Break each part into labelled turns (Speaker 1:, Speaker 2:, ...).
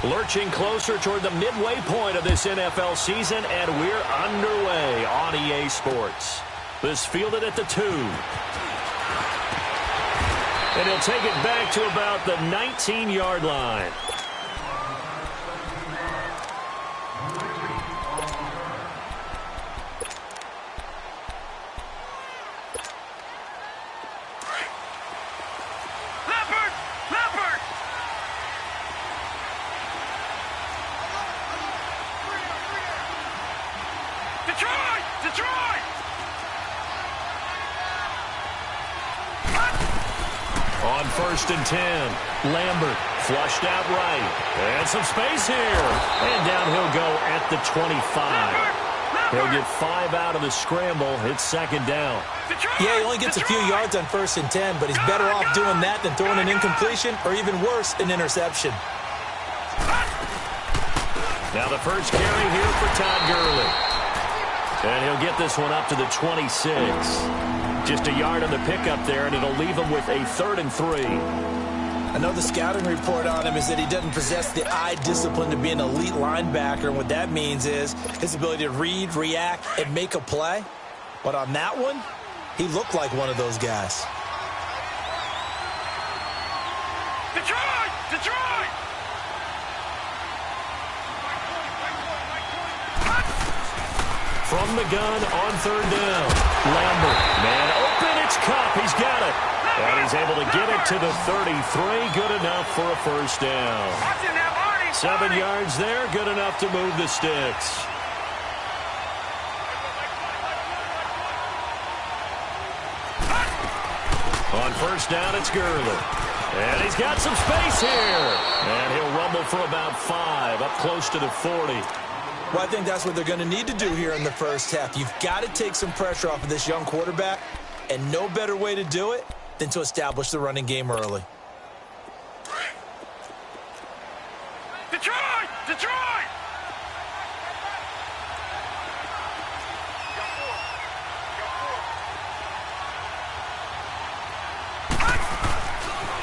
Speaker 1: Lurching closer toward the midway point of this NFL season, and we're underway on EA Sports. This fielded at the 2. And he'll take it back to about the 19-yard line. On 1st and 10, Lambert flushed out right. And some space here. And down he'll go at the 25. He'll get 5 out of the scramble. It's 2nd down.
Speaker 2: Yeah, he only gets a few yards on 1st and 10, but he's better off doing that than throwing an incompletion or even worse, an interception.
Speaker 1: Now the first carry here for Todd Gurley. And he'll get this one up to the 26. Just a yard on the pickup there, and it'll leave him with a 3rd and 3.
Speaker 2: I know the scouting report on him is that he doesn't possess the eye discipline to be an elite linebacker. And what that means is his ability to read, react, and make a play. But on that one, he looked like one of those guys.
Speaker 3: Detroit! Detroit!
Speaker 1: From the gun on 3rd down. Lambert, man open, it's Cup. He's got it. And he's able to get it to the 33. Good enough for a 1st down. 7 yards there, good enough to move the sticks. On 1st down, it's Gurley. And he's got some space here. And he'll rumble for about 5, up close to the 40.
Speaker 2: Well, I think that's what they're going to need to do here in the first half. You've got to take some pressure off of this young quarterback, and no better way to do it than to establish the running game early.
Speaker 3: Detroit! Detroit!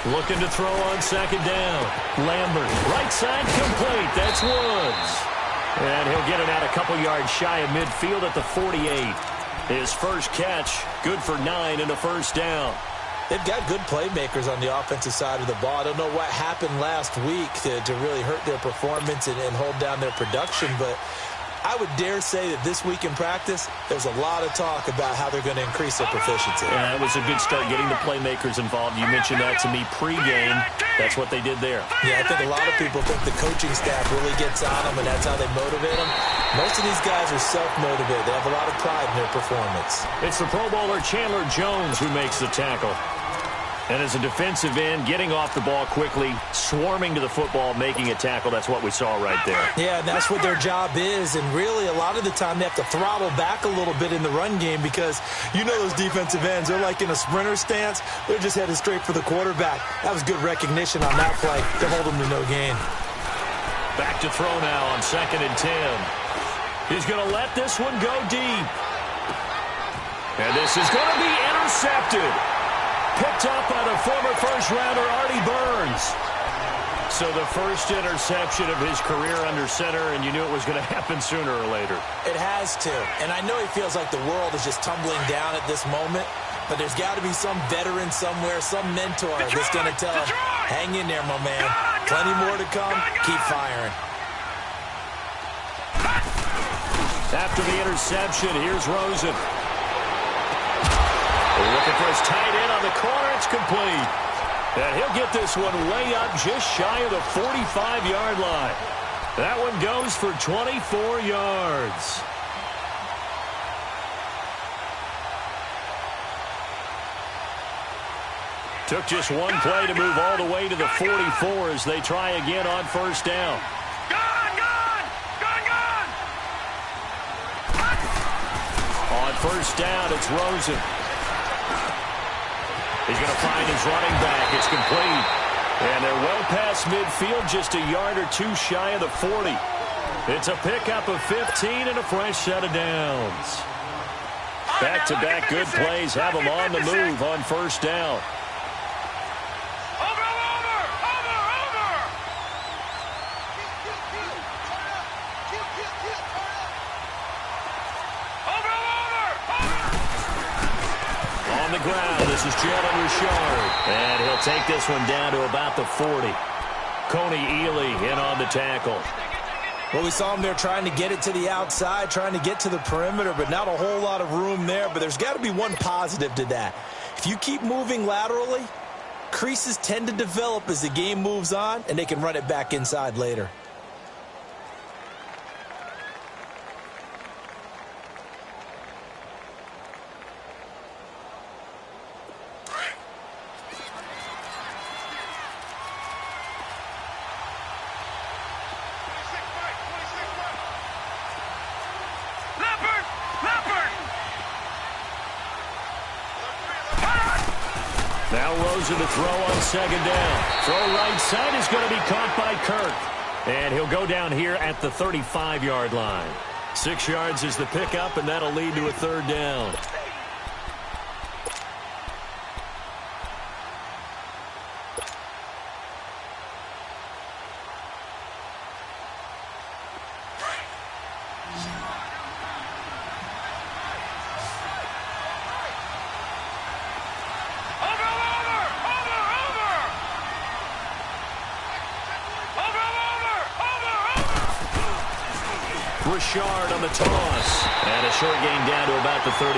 Speaker 1: Looking to throw on 2nd down. Lambert, right side complete. That's Woods. And he'll get it out a couple yards shy of midfield at the 48. His first catch, good for 9 and a 1st down.
Speaker 2: They've got good playmakers on the offensive side of the ball. I don't know what happened last week to really hurt their performance and hold down their production, but I would dare say that this week in practice, there's a lot of talk about how they're going to increase their proficiency.
Speaker 1: Yeah, it was a good start getting the playmakers involved. You mentioned that to me pregame. That's what they did there.
Speaker 2: Yeah, I think a lot of people think the coaching staff really gets on them, and that's how they motivate them. Most of these guys are self-motivated. They have a lot of pride in their performance.
Speaker 1: It's the Pro Bowler Chandler Jones who makes the tackle. And as a defensive end, getting off the ball quickly, swarming to the football, making a tackle, that's what we saw right there.
Speaker 2: Yeah, and that's what their job is. And really, a lot of the time, they have to throttle back a little bit in the run game because you know those defensive ends, they're like in a sprinter stance. They're just headed straight for the quarterback. That was good recognition on that play to hold them to no gain.
Speaker 1: Back to throw now on 2nd and 10. He's going to let this one go deep. And this is going to be intercepted. Picked up by the former first-rounder Artie Burns. So the first interception of his career under center, and you knew it was going to happen sooner or later.
Speaker 2: It has to. And I know he feels like the world is just tumbling down at this moment, but there's got to be some veteran somewhere, some mentor that's going to tell him, hang in there, my man. Plenty more to come. Keep firing.
Speaker 1: After the interception, here's Rosen. Looking for his tight end on the corner. It's complete. And he'll get this one way up just shy of the 45-yard line. That one goes for 24 yards. Took just one play to move all the way to the 44 as they try again on 1st down. On 1st down, it's Rosen. He's going to find his running back. It's complete. And they're well past midfield, just a yard or two shy of the 40. It's a pickup of 15 and a fresh set of downs. Back-to-back good plays have them on the move on 1st down. This is Jalen Richard. And he'll take this one down to about the 40. Coney Ely in on the tackle.
Speaker 2: Well, we saw him there trying to get it to the outside, trying to get to the perimeter, but not a whole lot of room there. But there's got to be one positive to that. If you keep moving laterally, creases tend to develop as the game moves on, and they can run it back inside later.
Speaker 1: Now Rosen to throw on second down. Throw right side is going to be caught by Kirk. And he'll go down here at the 35-yard line. 6 yards is the pickup, and that'll lead to a third down. Richard on the toss. And a short gain down to about the 33.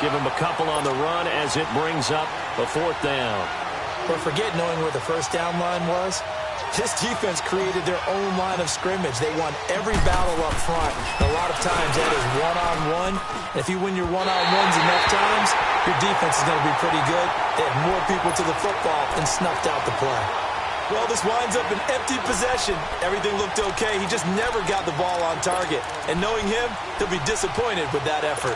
Speaker 1: Give him a couple on the run as it brings up a fourth down.
Speaker 2: But forget knowing where the first down line was. This defense created their own line of scrimmage. They won every battle up front. And a lot of times that is one-on-one. And if you win your one-on-ones enough times, your defense is going to be pretty good. They had more people to the football and snuffed out the play. Well, this winds up an empty possession. Everything looked okay. He just never got the ball on target. And knowing him, he'll be disappointed with that effort.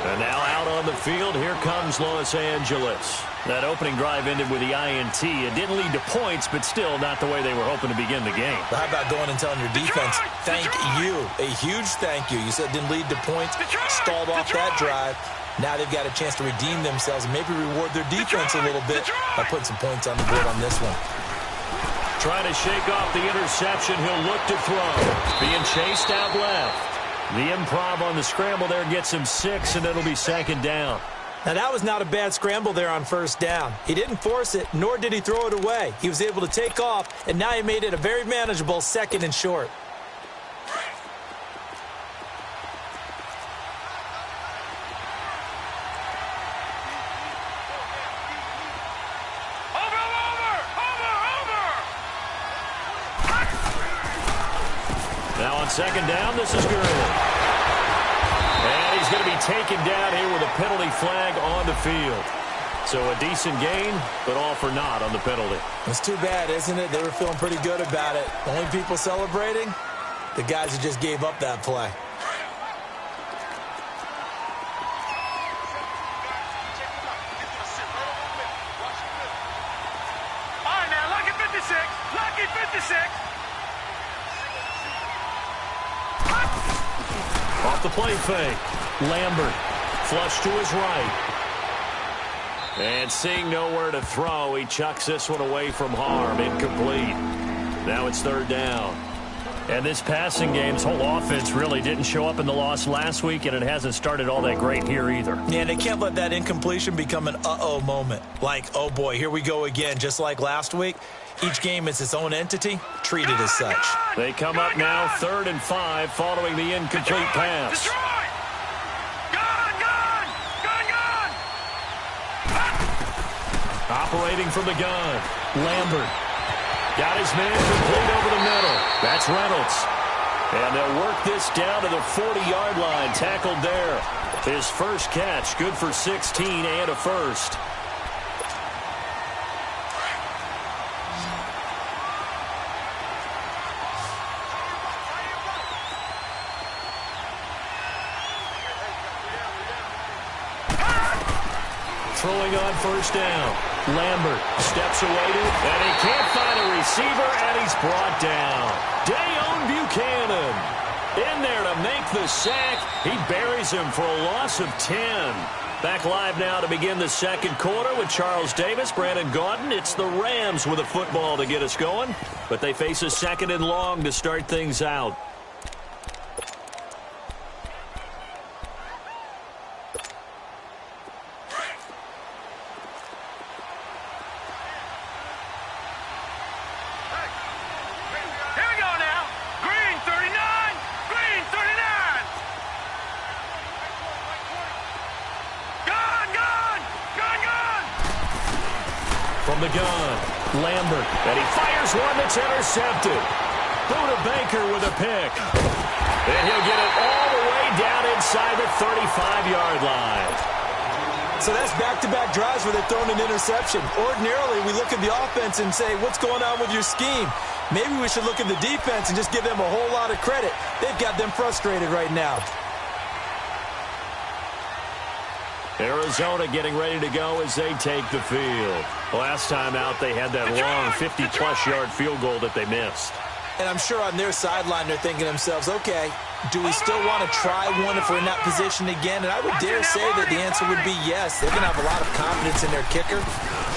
Speaker 1: And now out on the field, here comes Los Angeles. That opening drive ended with the INT. It didn't lead to points, but still not the way they were hoping to begin the game.
Speaker 2: How about going and telling your defense, thank you, a huge thank you. You said it didn't lead to points, stalled off that drive. Now they've got a chance to redeem themselves and maybe reward their defense a little bit by putting some points on the board on this one.
Speaker 1: Trying to shake off the interception. He'll look to throw. Being chased out left. The improv on the scramble there gets him 6, and it'll be second down.
Speaker 2: Now, that was not a bad scramble there on first down. He didn't force it, nor did he throw it away. He was able to take off, and now he made it a very manageable second and short.
Speaker 1: Now on second down, this is Gurley. And he's going to be taken down here with a penalty flag on the field. So a decent gain, but all for naught on the penalty.
Speaker 2: It's too bad, isn't it? They were feeling pretty good about it. Only people celebrating, the guys who just gave up that play.
Speaker 3: All right, now, lucky 56. Lucky 56.
Speaker 1: Off the play fake. Lambert. Flush to his right. And seeing nowhere to throw, he chucks this one away from harm. Incomplete. Now it's third down. And this passing game's whole offense really didn't show up in the loss last week, and it hasn't started all that great here either.
Speaker 2: Yeah, they can't let that incompletion become an uh-oh moment. Like, oh boy, here we go again, just like last week. Each game is its own entity, treated as such.
Speaker 1: They come up now 3rd and 5 following the incomplete pass. Operating from the gun. Lambert. Got his man complete over the middle. That's Reynolds. And they'll work this down to the 40-yard line. Tackled there. His first catch, good for 16 and a first. Throwing on first down. Lambert steps away to it, and he can't find a receiver, and he's brought down. Dayon Buchanan in there to make the sack. He buries him for a loss of 10. Back live now to begin the second quarter with Charles Davis, Brandon Gaudin. It's the Rams with a football to get us going, but they face a second and long to start things out. from the gun. Lambert, and he fires one that's intercepted. Buda Baker with a pick. And he'll get it all the way down inside the 35-yard line.
Speaker 2: So that's back-to-back drives where they're throwing an interception. Ordinarily, we look at the offense and say, what's going on with your scheme? Maybe we should look at the defense and just give them a whole lot of credit. They've got them frustrated right now.
Speaker 1: Arizona getting ready to go as they take the field. Last time out, they had that long 50-plus-yard field goal that they missed.
Speaker 2: And I'm sure on their sideline they're thinking to themselves, okay, do we still want to try one if we're in that position again? And I would dare say that the answer would be yes. They're going to have a lot of confidence in their kicker.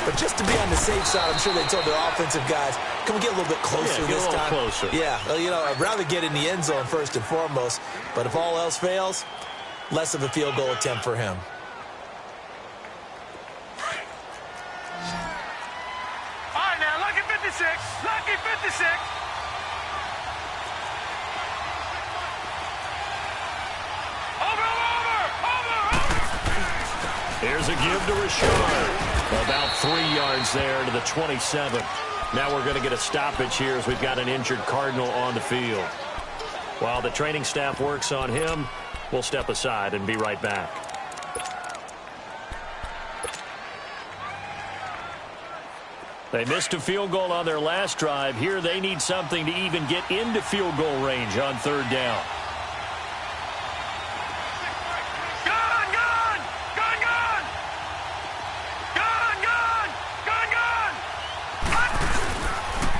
Speaker 2: But just to be on the safe side, I'm sure they told their offensive guys, can we get a little bit closer this time?
Speaker 1: Closer.
Speaker 2: Yeah, well, I'd rather get in the end zone first and foremost. But if all else fails, less of a field goal attempt for him.
Speaker 3: All right, now, lucky 56. Lucky 56.
Speaker 1: Here's a give to Richard. About 3 yards there to the 27. Now we're going to get a stoppage here as we've got an injured Cardinal on the field. While the training staff works on him, we'll step aside and be right back. They missed a field goal on their last drive. Here they need something to even get into field goal range on third down.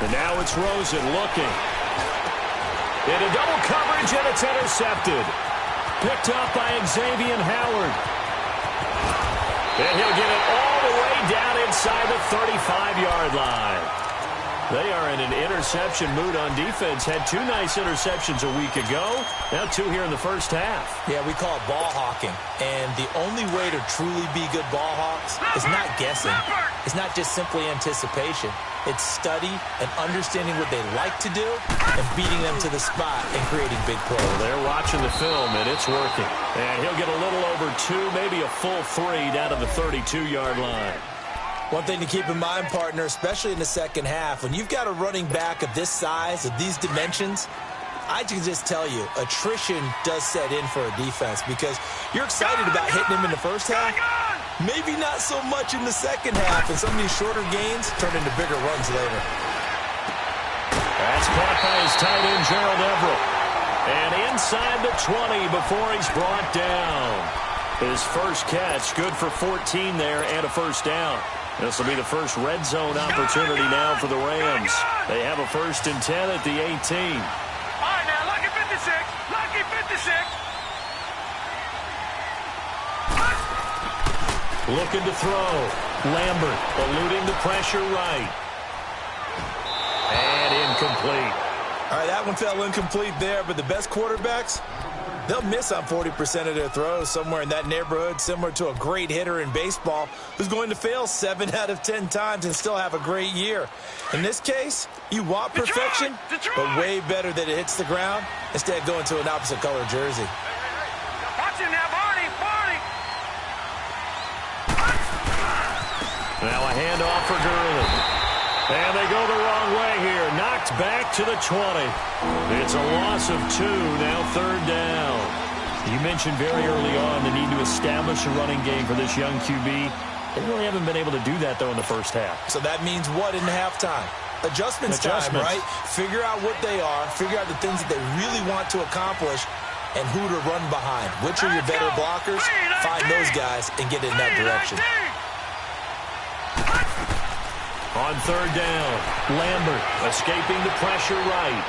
Speaker 1: And now it's Rosen looking. Into double coverage, and it's intercepted. Picked up by Xavier Howard. And he'll get it all the way down inside the 35-yard line. They are in an interception mood on defense. Had 2 nice interceptions a week ago. Now 2 here in the first half.
Speaker 2: Yeah, we call it ball hawking. And the only way to truly be good ball hawks is not guessing. It's not just simply anticipation. It's study and understanding what they like to do and beating them to the spot and creating big plays.
Speaker 1: They're watching the film, and it's working. And he'll get a little over 2, maybe a full 3 down to the 32-yard line.
Speaker 2: One thing to keep in mind, partner, especially in the second half, when you've got a running back of this size, of these dimensions, I can just tell you, attrition does set in for a defense because you're excited about hitting him in the first half. Maybe not so much in the second half, and some of these shorter gains turn into bigger runs later.
Speaker 1: That's caught by his tight end, Gerald Everett. And inside the 20 before he's brought down. His first catch, good for 14 there and a first down. This will be the first red zone opportunity now for the Rams. They have a 1st and 10 at the 18.
Speaker 3: All right, now, lucky 56. Lucky 56.
Speaker 1: Looking to throw. Lambert eluding the pressure right. And incomplete.
Speaker 2: All right, that one fell incomplete there, but the best quarterbacks, they'll miss on 40% of their throws, somewhere in that neighborhood, similar to a great hitter in baseball who's going to fail 7 out of 10 times and still have a great year. In this case, you want perfection, but way better that it hits the ground instead of going to an opposite color jersey.
Speaker 3: Watch him now, Barney. Barney.
Speaker 1: Now a handoff for Gurley. And they go the wrong way here. Knocked back to the 20. It's a loss of 2, now 3rd down. You mentioned very early on the need to establish a running game for this young QB. They really haven't been able to do that, though, in the first half.
Speaker 2: So that means what in halftime? Adjustments time, right? Figure out what they are. Figure out the things that they really want to accomplish and who to run behind. Which are your better blockers? Find those guys and get in that direction.
Speaker 1: On 3rd down, Lambert escaping the pressure right.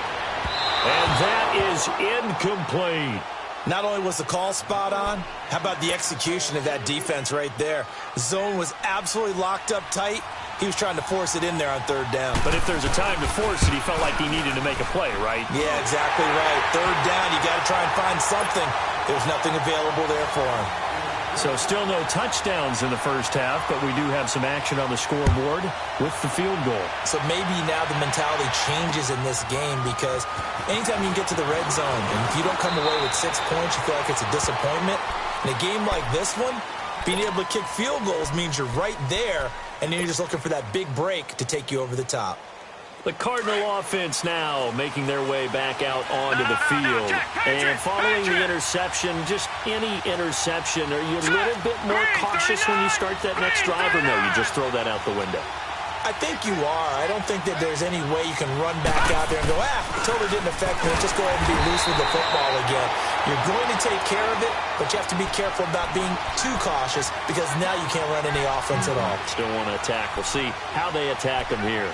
Speaker 1: And that is incomplete.
Speaker 2: Not only was the call spot on, how about the execution of that defense right there? The zone was absolutely locked up tight. He was trying to force it in there on 3rd down.
Speaker 1: But if there's a time to force it, he felt like he needed to make a play, right?
Speaker 2: Yeah, exactly right. 3rd down, you got to try and find something. There's nothing available there for him.
Speaker 1: So still no touchdowns in the first half, but we do have some action on the scoreboard with the field goal.
Speaker 2: So maybe now the mentality changes in this game because anytime you can get to the red zone, and if you don't come away with 6 points, you feel like it's a disappointment. In a game like this one, Being able to kick field goals means you're right there, and then you're just looking for that big break to take you over the top.
Speaker 1: The Cardinal offense now making their way back out onto the field. And following the interception, just any interception, are you a little bit more cautious when you start that next drive, or no, you just throw that out the window?
Speaker 2: I think you are. I don't think that there's any way you can run back out there and go, it totally didn't affect me. Just go ahead and be loose with the football again. You're going to take care of it, but you have to be careful about being too cautious because now you can't run any offense at all.
Speaker 1: Still want to attack. We'll see how they attack them here.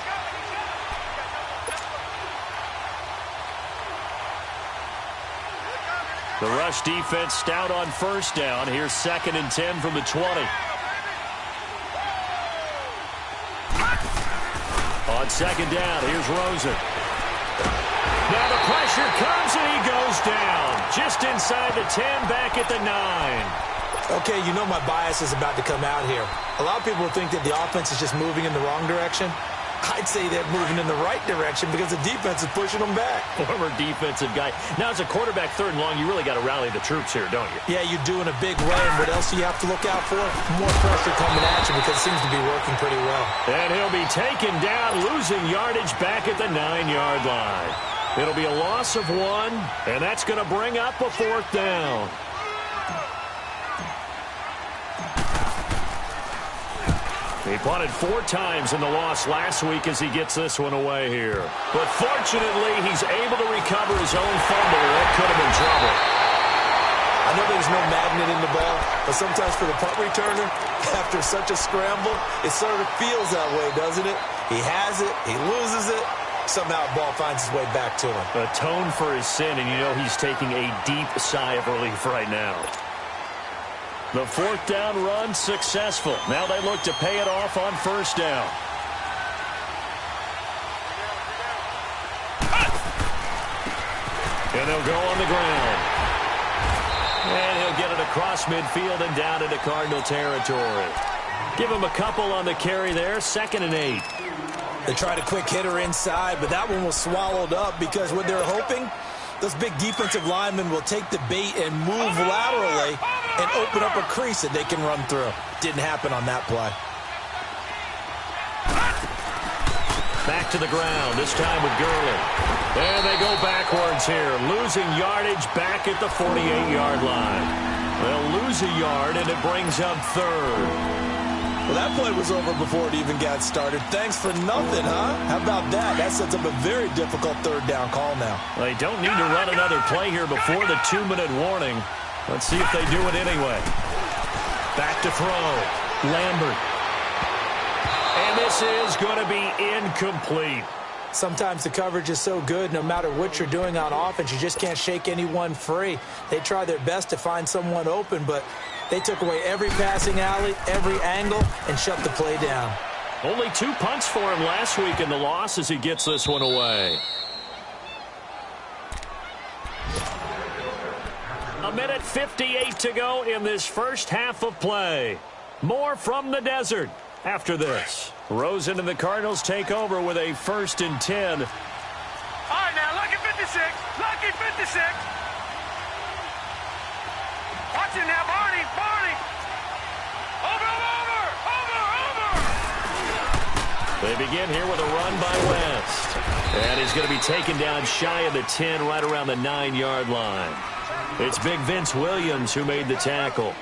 Speaker 1: The rush defense stout on first down. Here's 2nd and 10 from the 20. On 2nd down, here's Rosen. Now the pressure comes and he goes down. Just inside the 10, back at the 9.
Speaker 2: Okay, you know my bias is about to come out here. A lot of people think that the offense is just moving in the wrong direction. I'd say they're moving in the right direction because the defense is pushing them back.
Speaker 1: Former defensive guy. Now, as a quarterback, 3rd and long, you really got to rally the troops here, don't you?
Speaker 2: Yeah, you do in a big way. And what else do you have to look out for? More pressure coming at you because it seems to be working pretty well.
Speaker 1: And he'll be taken down, losing yardage back at the 9-yard line. It'll be a loss of 1, and that's going to bring up a 4th down. He punted 4 times in the loss last week as he gets this one away here. But fortunately, he's able to recover his own fumble. That could have been trouble.
Speaker 2: I know there's no magnet in the ball, but sometimes for the punt returner, after such a scramble, it sort of feels that way, doesn't it? He has it, he loses it, somehow the ball finds its way back to him.
Speaker 1: Atone for his sin, and you know he's taking a deep sigh of relief right now. The 4th down run successful. Now they look to pay it off on 1st down. And they'll go on the ground. And he'll get it across midfield and down into Cardinal territory. Give him a couple on the carry there. 2nd and 8.
Speaker 2: They tried a quick hitter inside, but that one was swallowed up because what they're hoping, those big defensive linemen will take the bait and move laterally and open up a crease that they can run through. Didn't happen on that play.
Speaker 1: Back to the ground, this time with Gurley. And they go backwards here, losing yardage back at the 48-yard line. They'll lose a yard, and it brings up 3rd.
Speaker 2: Well, that play was over before it even got started. Thanks for nothing, huh? How about that? That sets up a very difficult 3rd down call now.
Speaker 1: They don't need to run another play here before the 2-minute warning. Let's see if they do it anyway. Back to throw. Lambert. And this is going to be incomplete.
Speaker 2: Sometimes the coverage is so good, no matter what you're doing on offense, you just can't shake anyone free. They try their best to find someone open, but they took away every passing alley, every angle, and shut the play down.
Speaker 1: Only 2 punts for him last week in the loss as he gets this one away. A minute 58 to go in this first half of play. More from the desert after this. Rosen and the Cardinals take over with a 1st and 10.
Speaker 3: All right, now, lucky 56. Lucky 56. Watch it now, Barney. Barney. Over.
Speaker 1: They begin here with a run by West. And he's going to be taken down shy of the 10, right around the 9-yard line. It's big Vince Williams who made the tackle.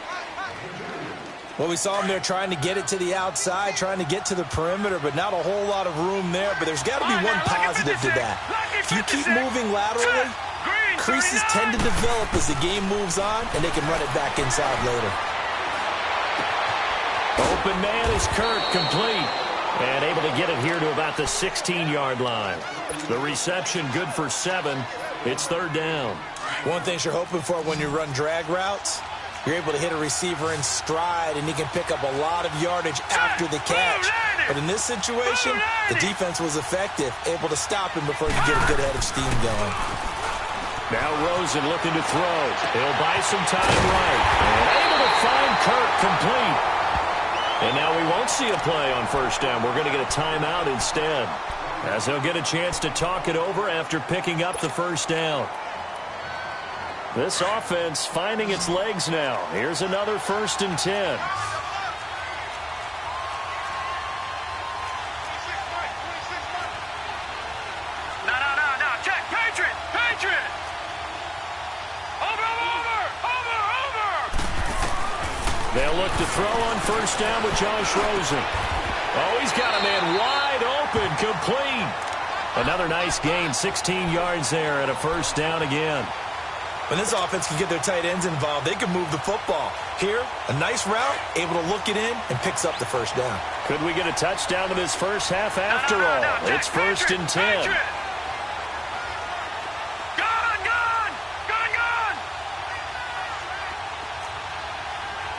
Speaker 2: Well, we saw him there trying to get it to the outside, trying to get to the perimeter, but not a whole lot of room there. But there's got to be one positive to that. If you keep moving laterally, creases tend to develop as the game moves on, and they can run it back inside later.
Speaker 1: Open man is Kirk, complete. And able to get it here to about the 16-yard line. The reception good for 7. It's 3rd down.
Speaker 2: One thing you're hoping for when you run drag routes, you're able to hit a receiver in stride, and he can pick up a lot of yardage after the catch. But in this situation, the defense was effective, able to stop him before he could get a good head of steam going.
Speaker 1: Now Rosen looking to throw. He'll buy some time right. And able to find Kirk, complete. And now we won't see a play on 1st down. We're going to get a timeout instead, as he'll get a chance to talk it over after picking up the 1st down. This offense finding its legs now. Here's another 1st and 10.
Speaker 3: No. Check. Patriot. Over.
Speaker 1: They'll look to throw on 1st down with Josh Rosen. Oh, he's got a man wide open, complete. Another nice gain, 16 yards there and a 1st down again.
Speaker 2: When this offense can get their tight ends involved, they can move the football. Here, a nice route, able to look it in, and picks up the 1st down.
Speaker 1: Could we get a touchdown in this first half after all? It's 1st and 10.
Speaker 3: Gone!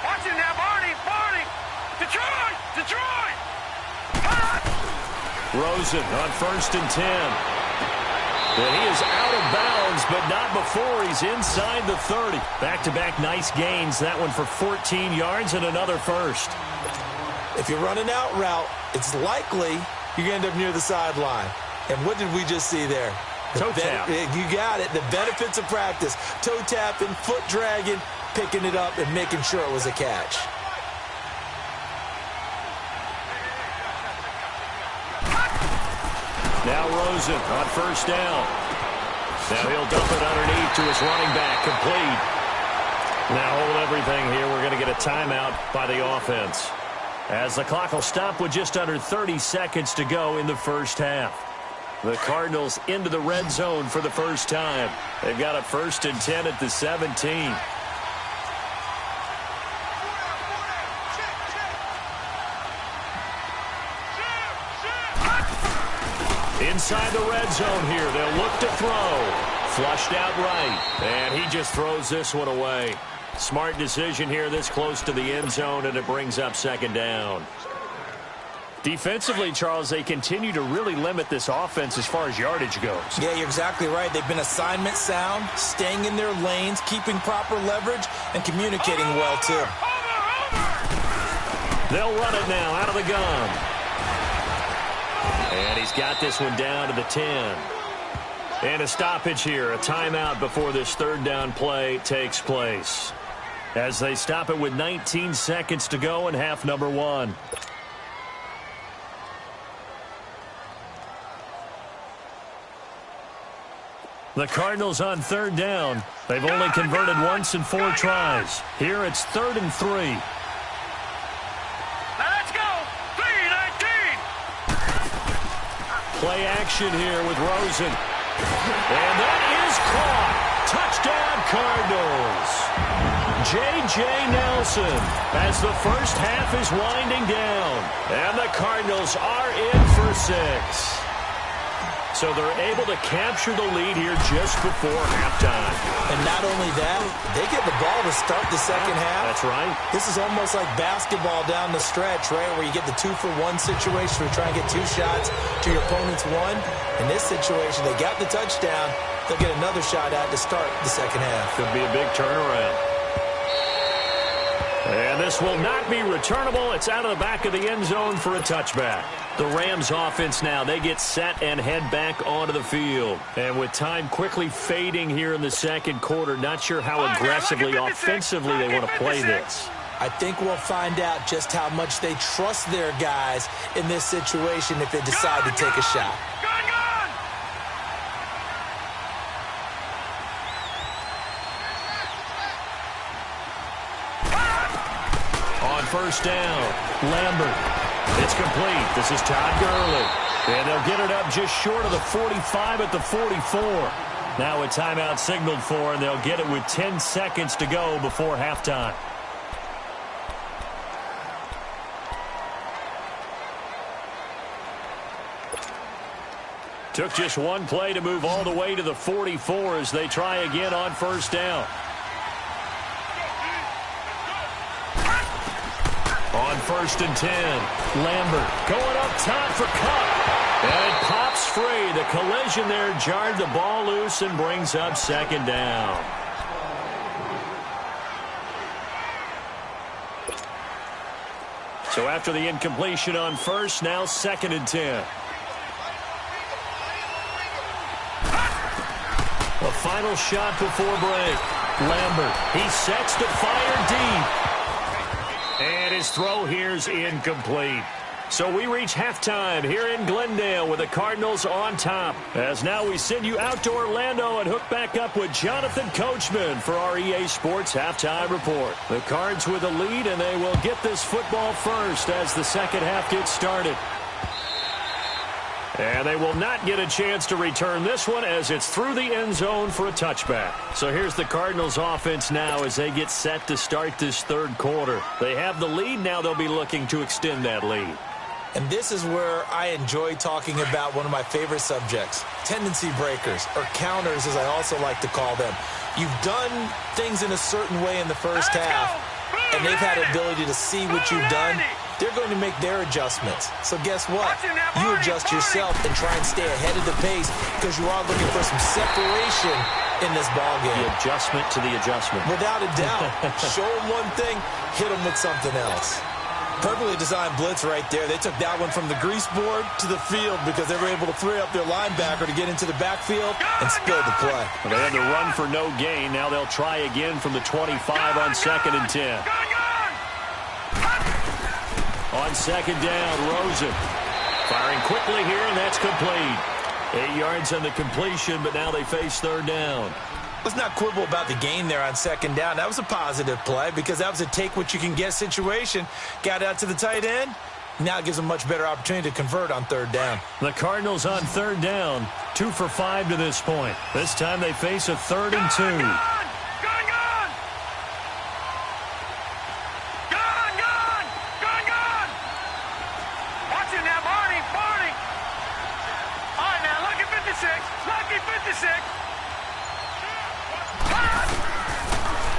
Speaker 3: Watch him now, Barney! Detroit!
Speaker 1: Rosen on 1st and 10. And he is out of bounds, but not before he's inside the 30. Back-to-back nice gains. That one for 14 yards and another 1st.
Speaker 2: If you're running out route, it's likely you're going to end up near the sideline. And what did we just see there?
Speaker 1: Toe tap.
Speaker 2: You got it. The benefits of practice. Toe tapping, foot dragging, picking it up, and making sure it was a catch.
Speaker 1: Now Rosen on 1st down. Now he'll dump it underneath to his running back, complete. Now hold everything here. We're going to get a timeout by the offense, as the clock will stop with just under 30 seconds to go in the first half. The Cardinals into the red zone for the first time. They've got a 1st and 10 at the 17. Inside the red zone here. They'll look to throw. Flushed out right. And he just throws this one away. Smart decision here this close to the end zone, and it brings up 2nd down. Defensively, Charles, they continue to really limit this offense as far as yardage goes.
Speaker 2: Yeah, you're exactly right. They've been assignment sound, staying in their lanes, keeping proper leverage, and communicating well, too.
Speaker 1: They'll run it now out of the gun. And he's got this one down to the 10. And a stoppage here, a timeout before this 3rd down play takes place, as they stop it with 19 seconds to go in half number 1. The Cardinals on 3rd down. They've only converted once in 4 tries. Here it's 3rd and 3.
Speaker 3: Now let's go! 3-19!
Speaker 1: Play action here with Rosen. And that is caught. Touchdown, Cardinals. J.J. Nelson as the first half is winding down. And the Cardinals are in for 6. So they're able to capture the lead here just before halftime.
Speaker 2: And not only that, they get the ball to start the second half.
Speaker 1: That's right.
Speaker 2: This is almost like basketball down the stretch, right, where you get the 2-for-1 situation where you try and get 2 shots to your opponent's 1. In this situation, they got the touchdown. They'll get another shot at to start the second half.
Speaker 1: Could be a big turnaround. And this will not be returnable. It's out of the back of the end zone for a touchback. The Rams offense now, they get set and head back onto the field. And with time quickly fading here in the second quarter, not sure how aggressively, offensively they want to play this.
Speaker 2: I think we'll find out just how much they trust their guys in this situation if they decide to take a shot.
Speaker 1: On 1st down, Lambert. It's complete. This is Todd Gurley. And they'll get it up just short of the 45 at the 44. Now a timeout signaled for, and they'll get it with 10 seconds to go before halftime. Took just one play to move all the way to the 44 as they try again on 1st down. On 1st and 10, Lambert going up top for Cup. And it pops free. The collision there jarred the ball loose and brings up 2nd down. So after the incompletion on 1st, now 2nd and 10. A final shot before break. Lambert, he sets to fire deep. And his throw here's incomplete. So we reach halftime here in Glendale with the Cardinals on top. As now we send you out to Orlando and hook back up with Jonathan Coachman for our EA Sports Halftime Report. The Cards with a lead, and they will get this football first as the second half gets started. And they will not get a chance to return this one as it's through the end zone for a touchback. So here's the Cardinals offense now as they get set to start this third quarter. They have the lead. Now they'll be looking to extend that lead.
Speaker 2: And this is where I enjoy talking about one of my favorite subjects, tendency breakers, or counters as I also like to call them. You've done things in a certain way in the first half, and they've had an ability to see what you've done. They're going to make their adjustments. So guess what? You adjust yourself and try and stay ahead of the pace because you are looking for some separation in this ballgame.
Speaker 1: The adjustment to the adjustment.
Speaker 2: Without a doubt. Show them one thing, hit them with something else. Perfectly designed blitz right there. They took that one from the grease board to the field because they were able to free up their linebacker to get into the backfield and spill the play.
Speaker 1: Well, they had to run for no gain. Now they'll try again from the 25 on 2nd and 10. On 2nd down, Rosen firing quickly here, and that's complete. 8 yards on the completion, but now they face 3rd down.
Speaker 2: Let's not quibble about the gain there on 2nd down. That was a positive play because that was a take-what-you-can-get situation. Got out to the tight end. Now it gives them a much better opportunity to convert on 3rd down.
Speaker 1: The Cardinals on 3rd down, 2 for 5 to this point. This time they face a 3rd and 2.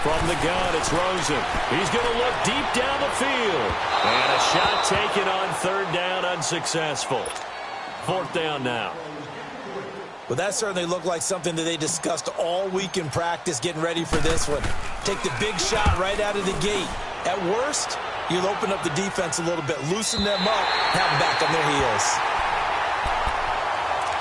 Speaker 1: From the gun, it's Rosen. He's going to look deep down the field. And a shot taken on 3rd down, unsuccessful. 4th down now.
Speaker 2: Well, that certainly looked like something that they discussed all week in practice getting ready for this one. Take the big shot right out of the gate. At worst, you'll open up the defense a little bit, loosen them up, have them back on their heels.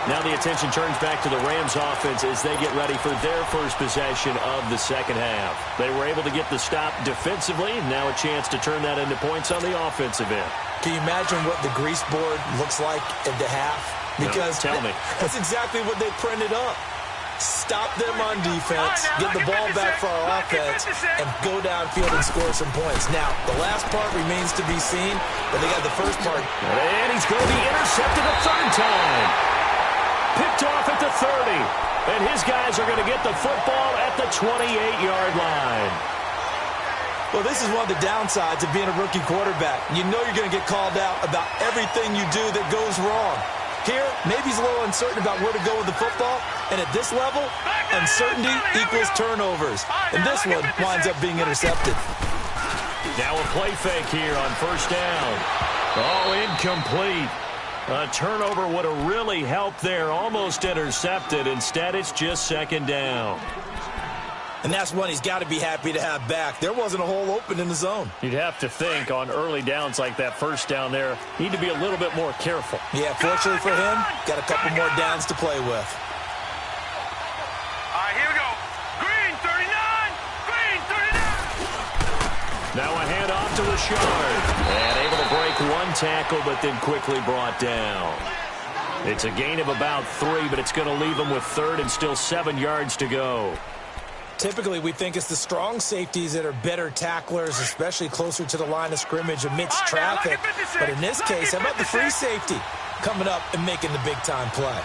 Speaker 1: Now the attention turns back to the Rams offense as they get ready for their first possession of the second half. They were able to get the stop defensively. Now a chance to turn that into points on the offensive end.
Speaker 2: Can you imagine what the grease board looks like at the half? Because
Speaker 1: no, tell me.
Speaker 2: That's exactly what they printed up. Stop them on defense, get the ball back for our offense, and go downfield and score some points. Now, the last part remains to be seen, but they got the first part.
Speaker 1: And he's going to be intercepted a 3rd time. Picked off at the 30. And his guys are going to get the football at the 28-yard line.
Speaker 2: Well, this is one of the downsides of being a rookie quarterback. You know you're going to get called out about everything you do that goes wrong. Here, maybe he's a little uncertain about where to go with the football. And at this level, uncertainty equals turnovers. And this one winds up being intercepted.
Speaker 1: Now a play fake here on 1st down. Oh, incomplete. A turnover would have really helped there. Almost intercepted. Instead, it's just 2nd down.
Speaker 2: And that's one he's got to be happy to have back. There wasn't a hole open in the zone.
Speaker 1: You'd have to think on early downs like that 1st down there, need to be a little bit more careful.
Speaker 2: Yeah, fortunately for him, got a couple more downs to play with.
Speaker 3: All right, here we go. Green 39. Green 39.
Speaker 1: Now a handoff to Richard. And able to break one tackle, but then quickly brought down. It's a gain of about 3, but it's going to leave them with 3rd and still 7 yards to go.
Speaker 2: Typically, we think it's the strong safeties that are better tacklers, especially closer to the line of scrimmage amidst traffic. But in this case, how about the free safety coming up and making the big-time play?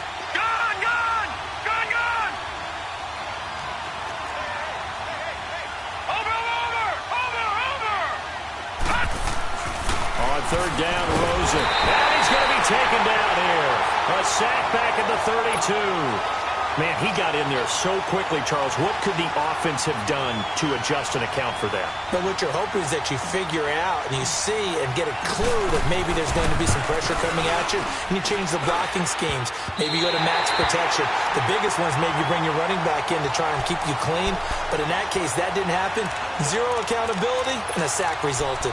Speaker 1: On 3rd down, Rosen. And he's going to be taken down here. A sack back at the 32. Man, he got in there so quickly, Charles. What could the offense have done to adjust and account for that?
Speaker 2: But what you're hoping is that you figure out and you see and get a clue that maybe there's going to be some pressure coming at you, and you change the blocking schemes. Maybe you go to max protection. The biggest one is maybe you bring your running back in to try and keep you clean. But in that case, that didn't happen. 0 accountability, and a sack resulted.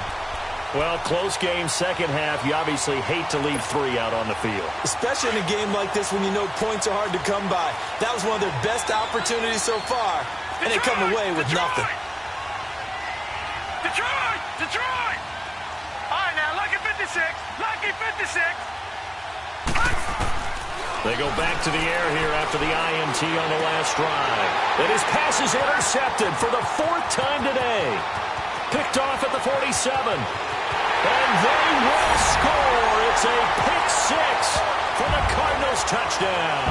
Speaker 1: Well, close game, second half. You obviously hate to leave 3 out on the field.
Speaker 2: Especially in a game like this when you know points are hard to come by. That was one of their best opportunities so far, and they come away with nothing.
Speaker 3: Detroit! Detroit! All right, now, lucky 56. Lucky 56.
Speaker 1: They go back to the air here after the INT on the last drive. And his pass is intercepted for the 4th time today. Picked off at the 47. And they will score. It's a pick 6 for the Cardinals touchdown.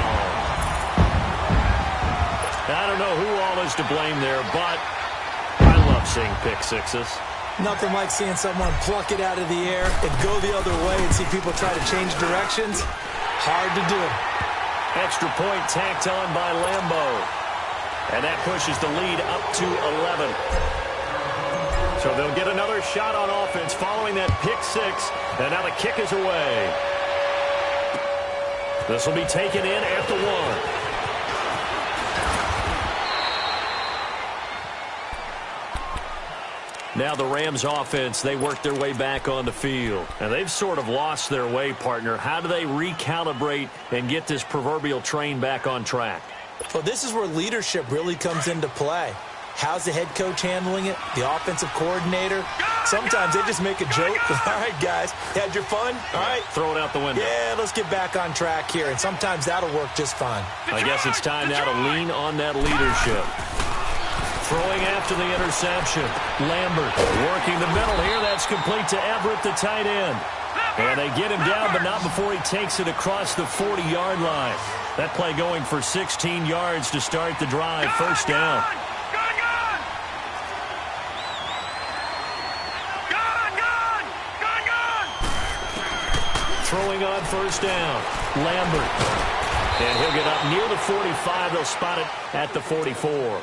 Speaker 1: I don't know who all is to blame there, but I love seeing pick 6s.
Speaker 2: Nothing like seeing someone pluck it out of the air and go the other way and see people try to change directions. Hard to do.
Speaker 1: Extra point tacked on by Lambo. And that pushes the lead up to 11. So they'll get another shot on offense following that pick 6. And now the kick is away. This will be taken in at the 1. Now the Rams offense, they work their way back on the field. And they've sort of lost their way, partner. How do they recalibrate and get this proverbial train back on track?
Speaker 2: Well, this is where leadership really comes into play. How's the head coach handling it? The offensive coordinator? Sometimes they just make a joke. All right, guys, had your fun? All right.
Speaker 1: Throw it out the window.
Speaker 2: Yeah, let's get back on track here. And sometimes that'll work just fine.
Speaker 1: I guess it's time now to lean on that leadership. Throwing after the interception. Lambert working the middle here. That's complete to Everett, the tight end. And they get him down, but not before he takes it across the 40-yard line. That play going for 16 yards to start the drive. First down. Throwing on first down. Lambert. And he'll get up near the 45. They'll spot it at the 44.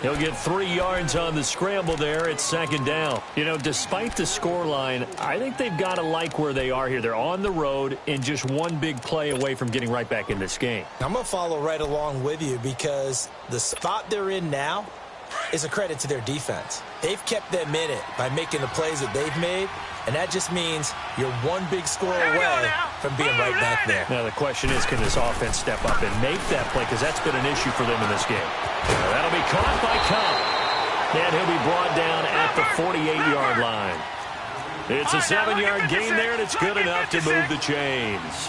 Speaker 1: He'll get 3 yards on the scramble there. It's second down. You know, despite the scoreline, I think they've got to like where they are here. They're on the road and just one big play away from getting right back in this game.
Speaker 2: I'm going to follow right along with you because the spot they're in now is a credit to their defense. They've kept them in it by making the plays that they've made, and that just means you're one big score away from being right back there.
Speaker 1: Now the question is, can this offense step up and make that play? Because that's been an issue for them in this game. Now, that'll be caught by Cobb. And he'll be brought down at the 48-yard line. It's a 7-yard gain there, and it's good enough to move the chains.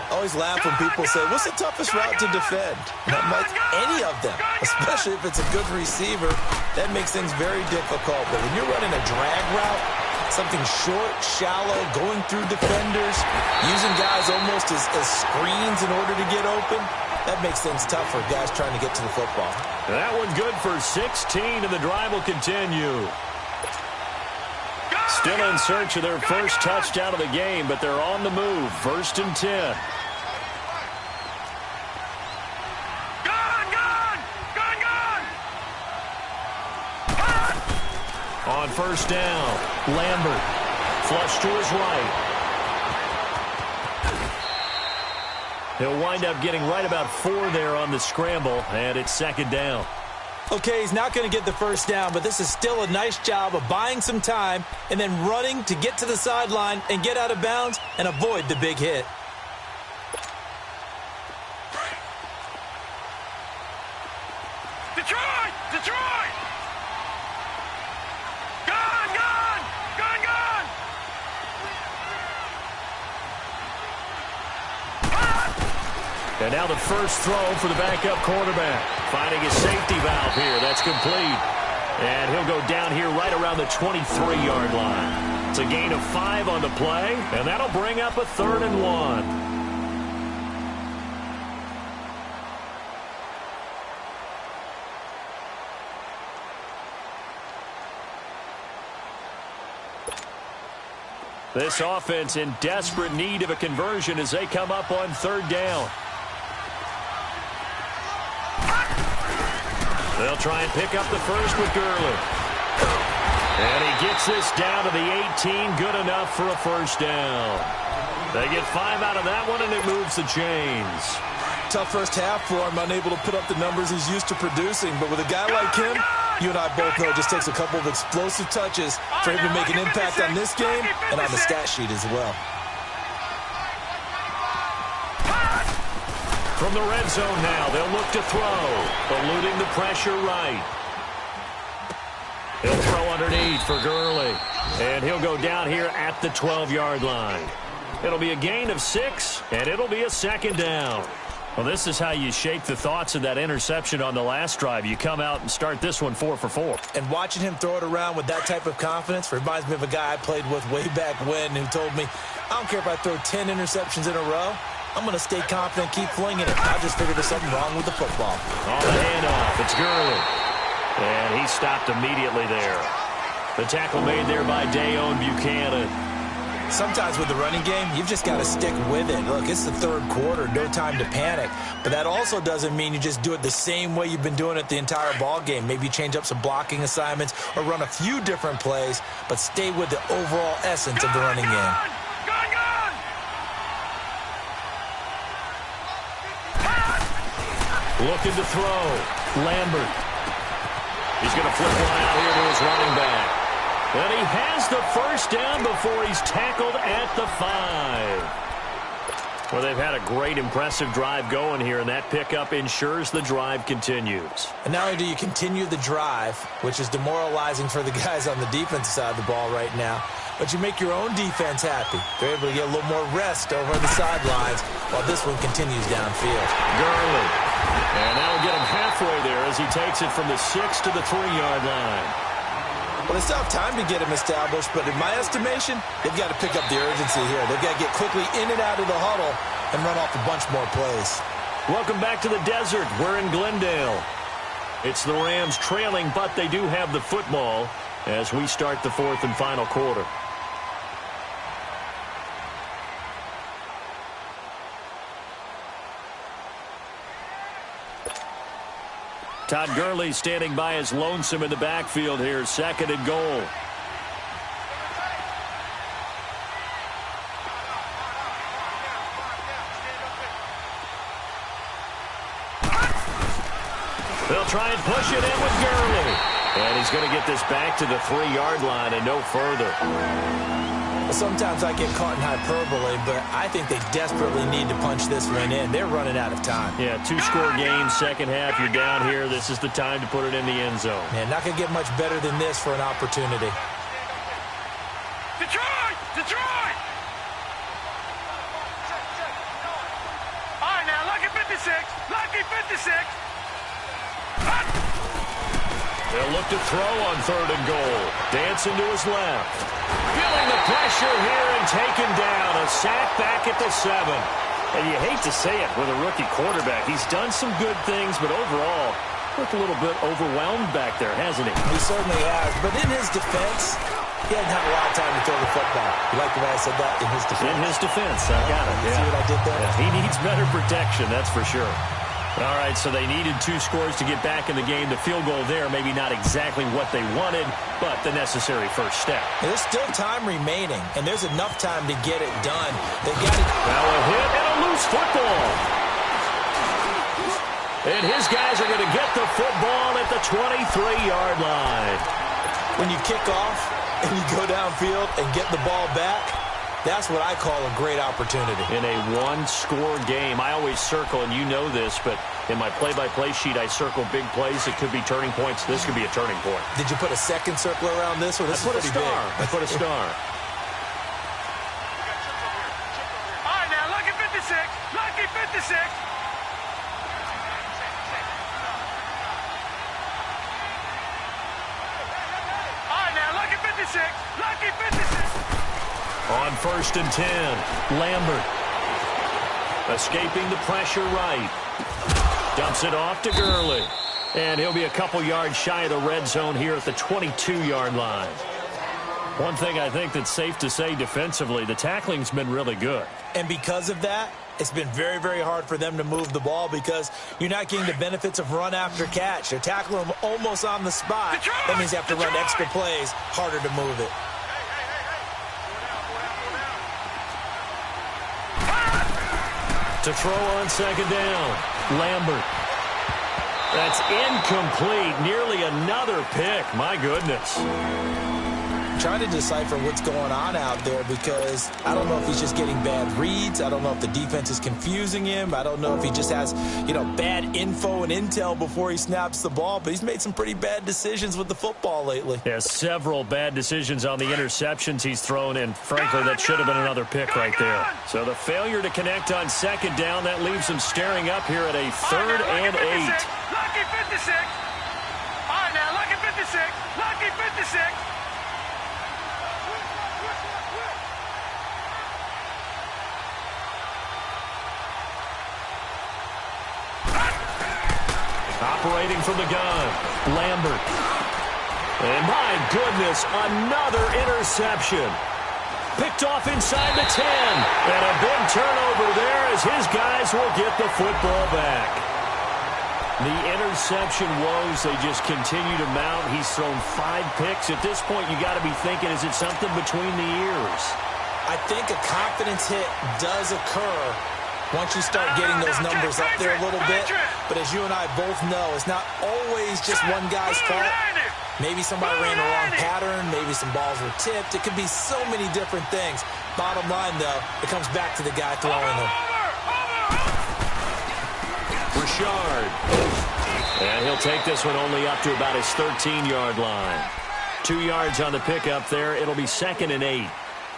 Speaker 2: I always laugh when people say, what's the toughest route to defend? Not much, any of them, especially if it's a good receiver. That makes things very difficult. But when you're running a drag route, something short, shallow, going through defenders, using guys almost as screens in order to get open, that makes things tough for guys trying to get to the football.
Speaker 1: That one good for 16, and the drive will continue. Still in search of their first touchdown of the game, but they're on the move. 1st and 10. On first down, Lambert. Flush to his right. He'll wind up getting right about 4 there on the scramble, and it's second down.
Speaker 2: Okay, he's not going to get the first down, but this is still a nice job of buying some time and then running to get to the sideline and get out of bounds and avoid the big hit.
Speaker 3: Detroit! Detroit! Gone! Gone! Gone! Gone!
Speaker 1: And now the first throw for the backup quarterback. Finding his safety valve here. That's complete. And he'll go down here right around the 23-yard line. It's a gain of 5 on the play, and that'll bring up a 3rd and 1. This offense in desperate need of a conversion as they come up on 3rd down. They'll try and pick up the first with Gurley. And he gets this down to the 18, good enough for a first down. They get 5 out of that one, and it moves the chains.
Speaker 2: Tough first half for him, unable to put up the numbers he's used to producing. But with a guy like him, you and I both know it just takes a couple of explosive touches for him to make an impact on this game and on the stat sheet as well.
Speaker 1: From the red zone now, they'll look to throw, eluding the pressure right. He'll throw underneath for Gurley, and he'll go down here at the 12-yard line. It'll be a gain of 6, and it'll be a second down. Well, this is how you shake the thoughts of that interception on the last drive. You come out and start this one 4 for 4.
Speaker 2: And watching him throw it around with that type of confidence reminds me of a guy I played with way back when who told me, I don't care if I throw 10 interceptions in a row. I'm going to stay confident, keep flinging it. I just figured there's something wrong with the football.
Speaker 1: On the handoff, it's Gurley. And he stopped immediately there. The tackle made there by Dayon Buchanan.
Speaker 2: Sometimes with the running game, you've just got to stick with it. Look, it's the third quarter, no time to panic. But that also doesn't mean you just do it the same way you've been doing it the entire ball game. Maybe change up some blocking assignments or run a few different plays, but stay with the overall essence of the running game.
Speaker 1: Looking to throw. Lambert. He's going to flip one out here to his running back. And he has the first down before he's tackled at the 5. Well, they've had a great, impressive drive going here, and that pickup ensures the drive continues.
Speaker 2: And not only do you continue the drive, which is demoralizing for the guys on the defensive side of the ball right now, but you make your own defense happy. They're able to get a little more rest over on the sidelines while this one continues downfield.
Speaker 1: Gurley. And that'll get him halfway there as he takes it from the 6 to the 3-yard line.
Speaker 2: Well, they still have time to get him established, but in my estimation, they've got to pick up the urgency here. They've got to get quickly in and out of the huddle and run off a bunch more plays.
Speaker 1: Welcome back to the desert. We're in Glendale. It's the Rams trailing, but they do have the football as we start the 4th and final quarter. Todd Gurley standing by his lonesome in the backfield here, 2nd and goal. They'll try and push it in with Gurley. And he's going to get this back to the 3-yard line and no further.
Speaker 2: Sometimes I get caught in hyperbole, but I think they desperately need to punch this one in. They're running out of time.
Speaker 1: Yeah, 2-score game, second half. You're down here. This is the time to put it in the end zone.
Speaker 2: Man, not going to get much better than this for an opportunity.
Speaker 3: Detroit! Detroit! All right, now, lucky 56. Lucky 56.
Speaker 1: They'll look to throw on 3rd and goal. Dancing to his left. Feeling the pressure here and taken down. A sack back at the 7. And you hate to say it with a rookie quarterback. He's done some good things, but overall, looked a little bit overwhelmed back there, hasn't he?
Speaker 2: He certainly has. But in his defense, he hadn't had a lot of time to throw the football. You like the way I said that? In his defense.
Speaker 1: In his defense. I got it.
Speaker 2: See what I did there?
Speaker 1: Yeah, he needs better protection, that's for sure. All right, so they needed 2 scores to get back in the game. The field goal there, maybe not exactly what they wanted, but the necessary first step.
Speaker 2: There's still time remaining, and there's enough time to get it done. They got it.
Speaker 1: Now a hit and a loose football. And his guys are going to get the football at the 23-yard line.
Speaker 2: When you kick off and you go downfield and get the ball back, that's what I call a great opportunity.
Speaker 1: In a 1-score game, I always circle, and you know this, but in my play-by-play sheet, I circle big plays. It could be turning points. This could be a turning point.
Speaker 2: Did you put a second circle around this one? This is pretty big.
Speaker 1: I put a star.
Speaker 3: All right, now, lucky 56. Lucky 56. All right, now, lucky 56. Lucky 56.
Speaker 1: On 1st and 10, Lambert escaping the pressure right. Dumps it off to Gurley. And he'll be a couple yards shy of the red zone here at the 22-yard line. One thing I think that's safe to say defensively, the tackling's been really good.
Speaker 2: And because of that, it's been very, very hard for them to move the ball because you're not getting the benefits of run after catch. They're tackling them almost on the spot. That means you have to run extra plays, harder to move it.
Speaker 1: To throw on 2nd down, Lambert. That's incomplete. Nearly another pick. My goodness.
Speaker 2: trying to decipher what's going on out there because I don't know if he's just getting bad reads. I don't know if the defense is confusing him. I don't know if he just has, bad info and intel before he snaps the ball. But he's made some pretty bad decisions with the football lately.
Speaker 1: Yeah, several bad decisions on the interceptions he's thrown, and frankly, that should have been another pick right there. So the failure to connect on second down, that leaves him staring up here at a 3rd and 8.
Speaker 3: Lucky 56. All right, now, lucky 56. Lucky 56.
Speaker 1: Operating from the gun, Lambert. And my goodness, another interception. Picked off inside the 10. And a big turnover there as his guys will get the football back. The interception woes, they just continue to mount. He's thrown 5 picks. At this point, you got to be thinking, is it something between the ears?
Speaker 2: I think a confidence hit does occur once you start getting those numbers up there a little bit. But as you and I both know, it's not always just one guy's fault. Maybe somebody ran the wrong pattern. Maybe some balls were tipped. It could be so many different things. Bottom line, though, it comes back to the guy throwing them.
Speaker 1: Richard. And he'll take this one only up to about his 13-yard line. 2 yards on the pickup there. It'll be 2nd and 8.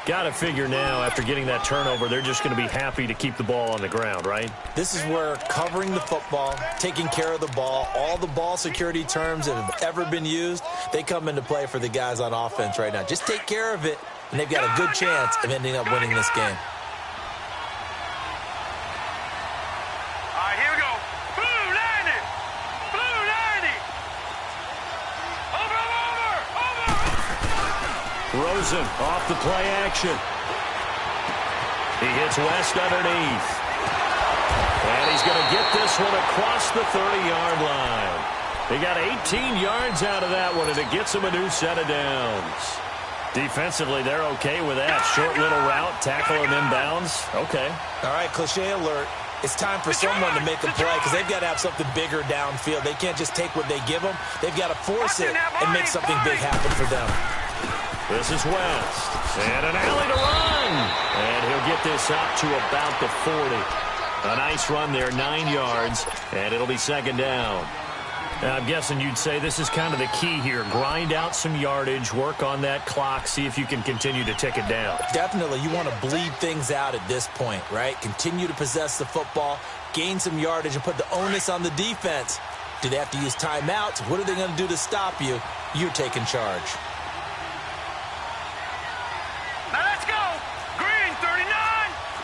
Speaker 1: Got to figure now, after getting that turnover, they're just going to be happy to keep the ball on the ground, right?
Speaker 2: This is where covering the football, taking care of the ball, all the ball security terms that have ever been used, they come into play for the guys on offense right now. Just take care of it, and they've got a good chance of ending up winning this game.
Speaker 3: All right, here we go. Blue 90. Blue 90. Over.
Speaker 1: Rosen off the play action. He hits West underneath. And he's going to get this one across the 30-yard line. He got 18 yards out of that one, and it gets him a new set of downs. Defensively, they're okay with that. Short little route, tackle and inbounds. Okay.
Speaker 2: All right, cliche alert. It's time for someone to make a play because they've got to have something bigger downfield. They can't just take what they give them. They've got to force it and make something big happen for them.
Speaker 1: This is West. And an alley to run. And he'll get this up to about the 40. A nice run there, 9 yards. And it'll be 2nd down. Now, I'm guessing you'd say this is kind of the key here. Grind out some yardage, work on that clock, see if you can continue to tick it down.
Speaker 2: Definitely. You want to bleed things out at this point, right? Continue to possess the football, gain some yardage, and put the onus on the defense. Do they have to use timeouts? What are they going to do to stop you? You're taking charge.
Speaker 3: Now let's go. Green 39.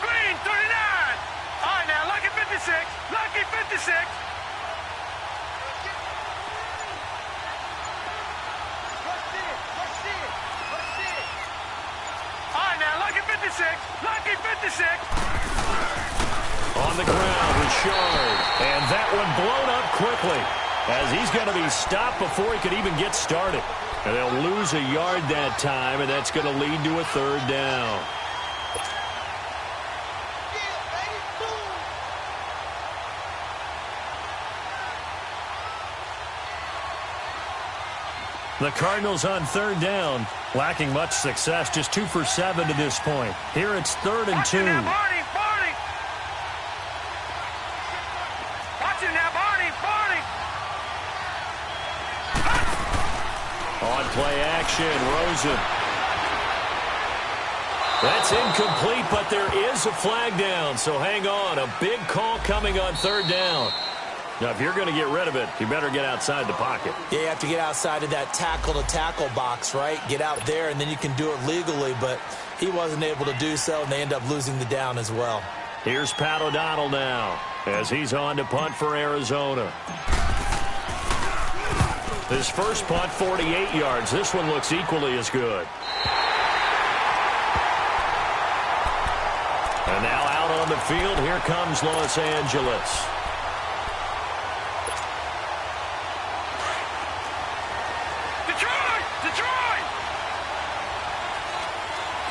Speaker 3: Green 39. All right, now lucky 56. Lucky 56. All right, now lucky 56. Lucky 56.
Speaker 1: On the ground, Richard. And that one blown up quickly as he's going to be stopped before he could even get started. And they'll lose a yard that time, and that's going to lead to a 3rd down. The Cardinals on 3rd down, lacking much success, just 2 for 7 to this point. Here it's 3rd and 2.
Speaker 3: Watch it now, Barney. Watch it now, Barney.
Speaker 1: On play action, Rosen. That's incomplete, but there is a flag down, so hang on. A big call coming on 3rd down. Now, if you're going to get rid of it, you better get outside the pocket.
Speaker 2: Yeah, you have to get outside of that tackle-to-tackle box, right? Get out there, and then you can do it legally, but he wasn't able to do so, and they end up losing the down as well.
Speaker 1: Here's Pat O'Donnell now as he's on to punt for Arizona. His first punt, 48 yards. This one looks equally as good. And now out on the field, here comes Los Angeles.
Speaker 3: Detroit!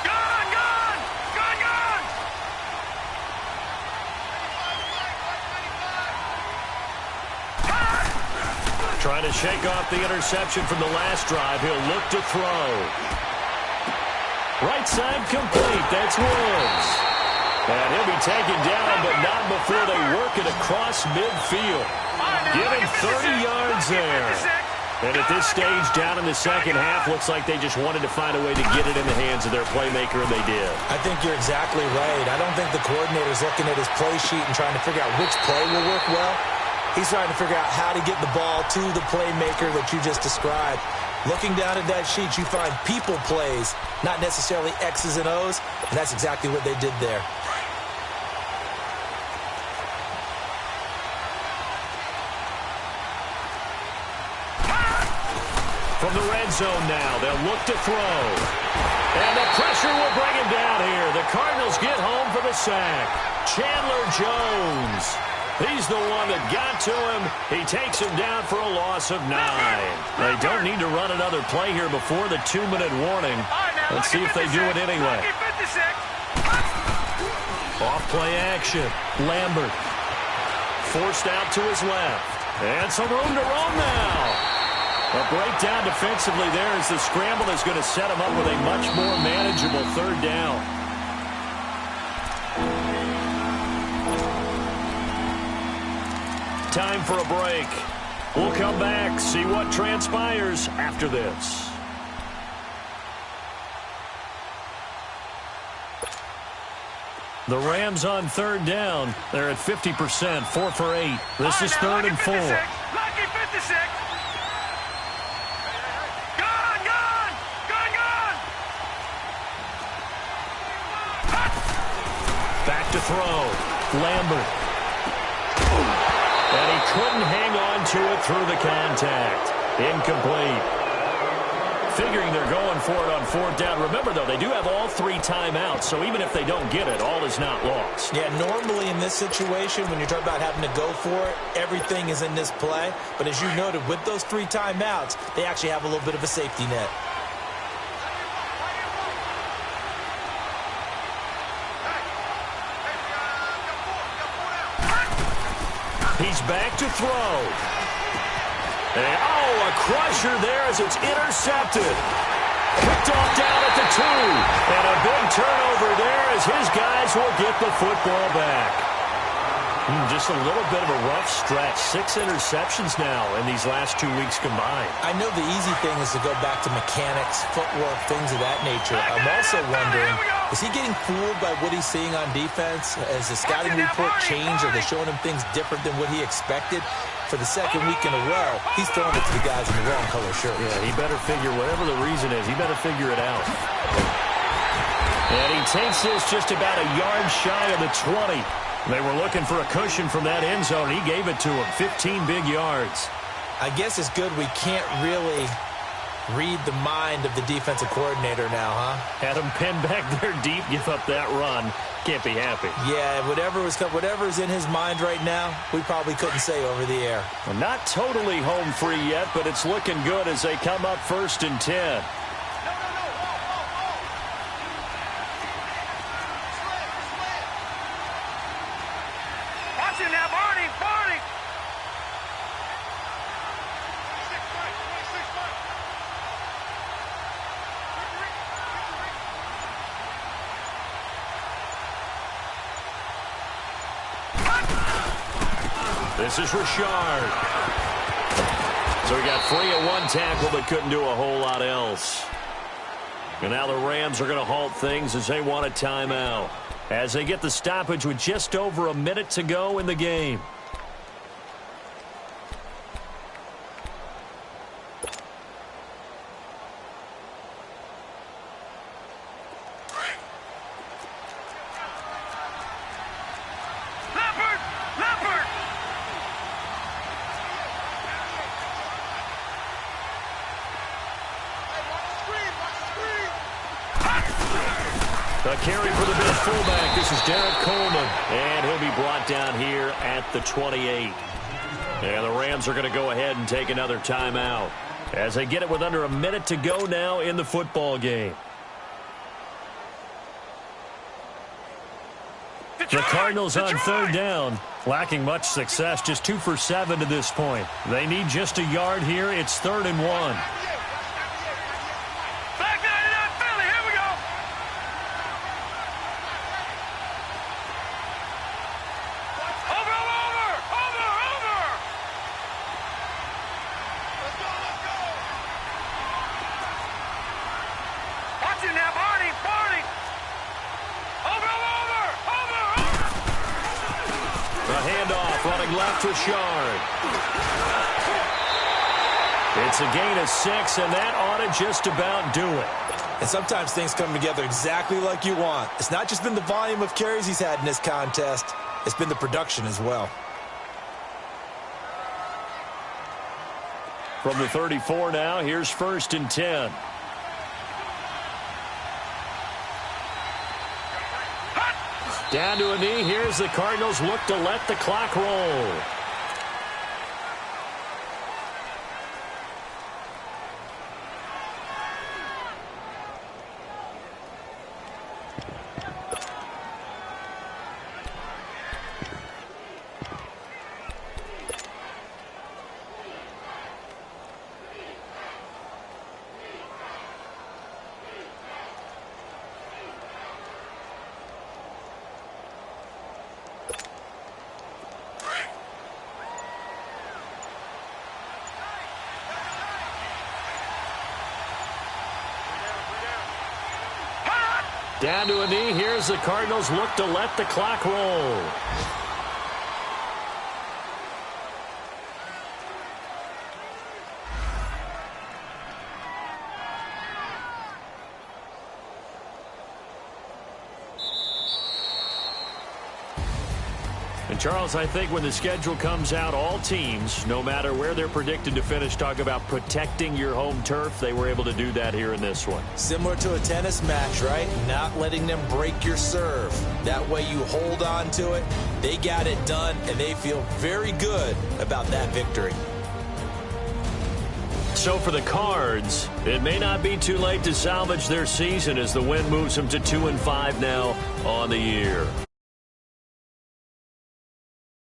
Speaker 3: Gone!
Speaker 1: Trying to shake off the interception from the last drive. He'll look to throw. Right side complete. That's Woods. And he'll be taken down, but not before they work it across midfield. Give him 30 yards there. And at this stage, down in the second half, looks like they just wanted to find a way to get it in the hands of their playmaker, and they did.
Speaker 2: I think you're exactly right. I don't think the coordinator's looking at his play sheet and trying to figure out which play will work well. He's trying to figure out how to get the ball to the playmaker that you just described. Looking down at that sheet, you find people plays, not necessarily X's and O's, and that's exactly what they did there.
Speaker 1: From the red zone now, they'll look to throw. And the pressure will bring him down here. The Cardinals get home for the sack. Chandler Jones. He's the one that got to him. He takes him down for a loss of 9. They don't need to run another play here before the 2-minute warning. Let's see if they do it anyway. Off play action. Lambert. Forced out to his left. And some room to roam now. A breakdown defensively there as the scramble is going to set him up with a much more manageable third down. Time for a break. We'll come back, see what transpires after this. The Rams on third down. They're at 50%, 4 for 8. This is 3rd and 4.
Speaker 3: Lucky 56.
Speaker 1: Back to throw. Lambert. And he couldn't hang on to it through the contact. Incomplete. Figuring they're going for it on 4th down. Remember, though, they do have all 3 timeouts, so even if they don't get it, all is not lost.
Speaker 2: Yeah, normally in this situation, when you're talking about having to go for it, everything is in this play. But as you noted, with those 3 timeouts, they actually have a little bit of a safety net.
Speaker 1: He's back to throw. And, a crusher there as it's intercepted. Picked off down at the 2. And a big turnover there as his guys will get the football back. Just a little bit of a rough stretch. 6 interceptions now in these last 2 weeks combined.
Speaker 2: I know the easy thing is to go back to mechanics, footwork, things of that nature. I'm also wondering, is he getting fooled by what he's seeing on defense? Has the scouting report changed? Are they showing him things different than what he expected? For the second week in a row, he's throwing it to the guys in the wrong color shirt.
Speaker 1: Yeah, he better figure, whatever the reason is, he better figure it out. And he takes this just about a yard shy of the 20. They were looking for a cushion from that end zone. He gave it to him, 15 big yards.
Speaker 2: I guess it's good we can't really read the mind of the defensive coordinator now, huh?
Speaker 1: Had him pinned back there deep, give up that run. Can't be happy.
Speaker 2: Yeah, whatever's in his mind right now, we probably couldn't say over the air.
Speaker 1: Well, not totally home free yet, but it's looking good as they come up 1st and 10.
Speaker 3: Watch it now, Barney.
Speaker 1: This is Richard. So he got free at 1 tackle, but couldn't do a whole lot else. And now the Rams are going to halt things as they want a timeout, as they get the stoppage with just over a minute to go in the game. A carry for the big fullback. This is Derek Coleman. And he'll be brought down here at the 28. And the Rams are going to go ahead and take another timeout as they get it with under a minute to go now in the football game. The Cardinals on 3rd down, lacking much success, just 2 for 7 to this point. They need just a yard here. It's 3rd and 1.
Speaker 3: Back 99 Philly, here we go.
Speaker 1: going left Richard. It's a gain of 6, and that ought to just about do it.
Speaker 2: And sometimes things come together exactly like you want. It's not just been the volume of carries he's had in this contest. It's been the production as well.
Speaker 1: From the 34 now, here's 1st and 10. Down to a knee. Here's the Cardinals look to let the clock roll. Down to a knee. Here's the Cardinals look to let the clock roll. And Charles, I think when the schedule comes out, all teams, no matter where they're predicted to finish, talk about protecting your home turf. They were able to do that here in this one.
Speaker 2: Similar to a tennis match, right? Not letting them break your serve. That way you hold on to it. They got it done, and they feel very good about that victory.
Speaker 1: So for the Cards, it may not be too late to salvage their season as the win moves them to 2-5 now on the year.